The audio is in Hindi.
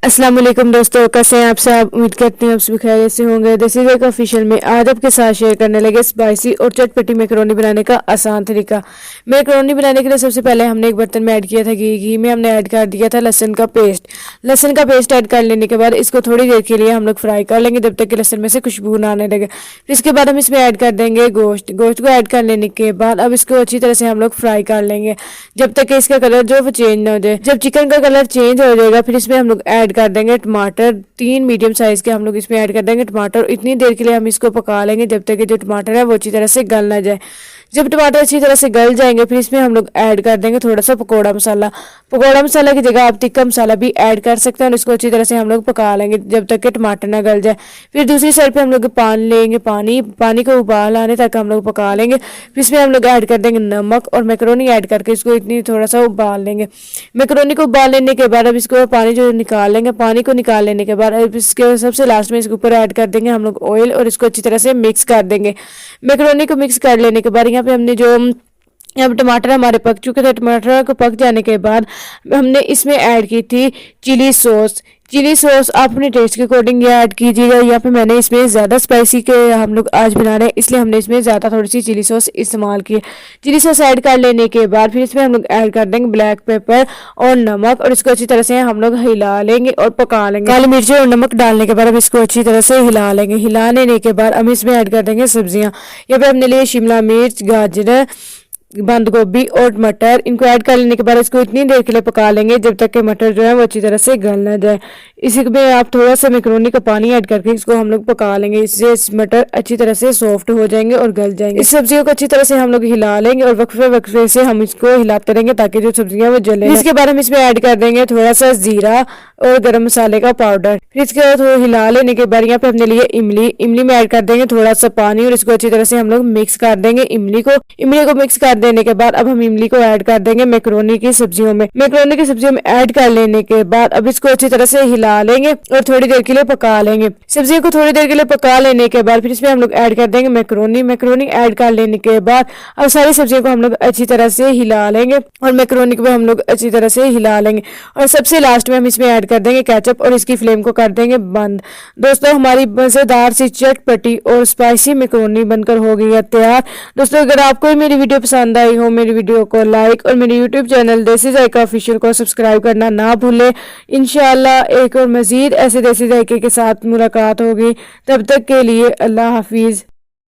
अस्सलाम वालेकुम दोस्तों, कैसे हैं आप सब। उम्मीद करती हूँ आप सभी खैरियत से होंगे। देसी जायका ऑफिशियल में आज आपके साथ शेयर करने लगे स्पाइसी और चटपटी मैकरोनी बनाने का आसान तरीका। मैकरोनी बनाने के लिए सबसे पहले हमने एक बर्तन में ऐड किया था घी में हमने ऐड कर दिया था लहसुन का पेस्ट। लहसुन का पेस्ट ऐड कर लेने के बाद इसको थोड़ी देर के लिए हम लोग फ्राई कर लेंगे जब तक कि लहसुन में से खुशबू ना आने लगे। फिर इसके बाद हम इसमें ऐड कर देंगे गोश्त को ऐड कर लेने के बाद अब इसको अच्छी तरह से हम लोग फ्राई कर लेंगे जब तक कि इसका कलर जो वो चेंज ना हो जाए। जब चिकन का कलर चेंज हो जाएगा फिर इसमें हम लोग ऐड कर देंगे टमाटर। 3 मीडियम साइज के हम लोग इसमें ऐड कर देंगे टमाटर। इतनी देर के लिए हम इसको पका लेंगे जब तक कि जो टमाटर है वो अच्छी तरह से गल ना जाए। जब टमाटर अच्छी तरह से गल जाएंगे फिर इसमें हम लोग ऐड कर देंगे थोड़ा सा पकौड़ा मसाला। पकौड़ा मसाला की जगह आप टिक्का मसाला भी ऐड कर सकते हैं और इसको अच्छी तरह से हम लोग पका लेंगे जब तक कि टमाटर ना गल जाए। फिर दूसरी साइड पे हम लोग पानी लेंगे, पानी को उबाल आने तक हम लोग पका लेंगे। फिर इसमें हम लोग ऐड कर देंगे नमक और मैकरोनी ऐड करके इसको इतनी थोड़ा सा उबाल लेंगे। मैकरोनी को उबाल लेने के बाद अब इसको पानी जो निकाल लेंगे। पानी को निकाल लेने के बाद अब इसके सबसे लास्ट में इसके ऊपर ऐड कर देंगे हम लोग ऑयल और इसको अच्छी तरह से मिक्स कर देंगे। मैकरोनी को मिक्स कर लेने के बाद यहाँ पे हमने जो अब टमाटर हमारे पक चुके थे, टमाटर को पक जाने के बाद हमने इसमें ऐड की थी चिली सॉस आप अपने टेस्ट के अकॉर्डिंग ये ऐड कीजिएगा। यहाँ पे मैंने इसमें ज़्यादा स्पाइसी के हम लोग आज बना रहे हैं इसलिए हमने इसमें ज़्यादा थोड़ी सी चिली सॉस इस्तेमाल की है। चिली सॉस ऐड कर लेने के बाद फिर इसमें हम लोग ऐड कर देंगे ब्लैक पेपर और नमक और इसको अच्छी तरह से हम लोग हिला लेंगे और पका लेंगे। काली मिर्ची और नमक डालने के बाद अब इसको अच्छी तरह से हिला लेंगे। हिला लेने के बाद हम इसमें ऐड कर देंगे सब्जियाँ। यहाँ पे हमने लिए शिमला मिर्च, गाजर, बंद गोभी और मटर। इनको ऐड कर लेने के बाद इसको इतनी देर के लिए पका लेंगे जब तक कि मटर जो है वो अच्छी तरह से गल ना जाए। इसी में आप थोड़ा सा मैकरोनी का पानी ऐड करके इसको हम लोग पका लेंगे। इससे मटर अच्छी तरह से सॉफ्ट हो जाएंगे और गल जाएंगे। इस सब्जियों को अच्छी तरह से हम लोग हिला लेंगे और वक्फे से हम इसको हिलाते रहेंगे ताकि जो सब्जियां वो जले। इसके बाद हम इसमें ऐड कर देंगे थोड़ा सा जीरा और गरम मसाले का पाउडर। फिर इसके बाद हिला लेने के बाद यहाँ पे हमने लिए इमली में ऐड कर देंगे थोड़ा सा पानी और इसको अच्छी तरह से हम लोग मिक्स कर देंगे। इमली को मिक्स कर देने के बाद अब हम इमली को ऐड कर देंगे मैकरोनी की सब्जियों में। मैकरोनी की सब्जियों में ऐड कर लेने के बाद अब इसको अच्छी तरह से हिला लेंगे और थोड़ी देर के लिए पका लेंगे। सब्जियों को थोड़ी देर के लिए पका लेने के बाद फिर इसमें हम लोग ऐड कर देंगे मैकरोनी ऐड कर लेने के बाद अब सारी सब्जियों को हम लोग अच्छी तरह से हिला लेंगे और मैकरोनी को भी हम लोग अच्छी तरह से हिला लेंगे और सबसे लास्ट में हम इसमें ऐड कर देंगे केचप और इसकी फ्लेम को कर देंगे बंद। दोस्तों हमारी मजेदार सी चटपटी और स्पाइसी मैकरोनी बनकर हो गई है तैयार। दोस्तों अगर आपको मेरी वीडियो पसंद आई हो मेरी वीडियो को लाइक और मेरे यूट्यूब चैनल देसी जायका ऑफिशियल को सब्सक्राइब करना ना भूले। इंशाल्लाह एक और मजीद ऐसे देसी जायके के साथ मुलाकात होगी। तब तक के लिए अल्लाह हाफिज।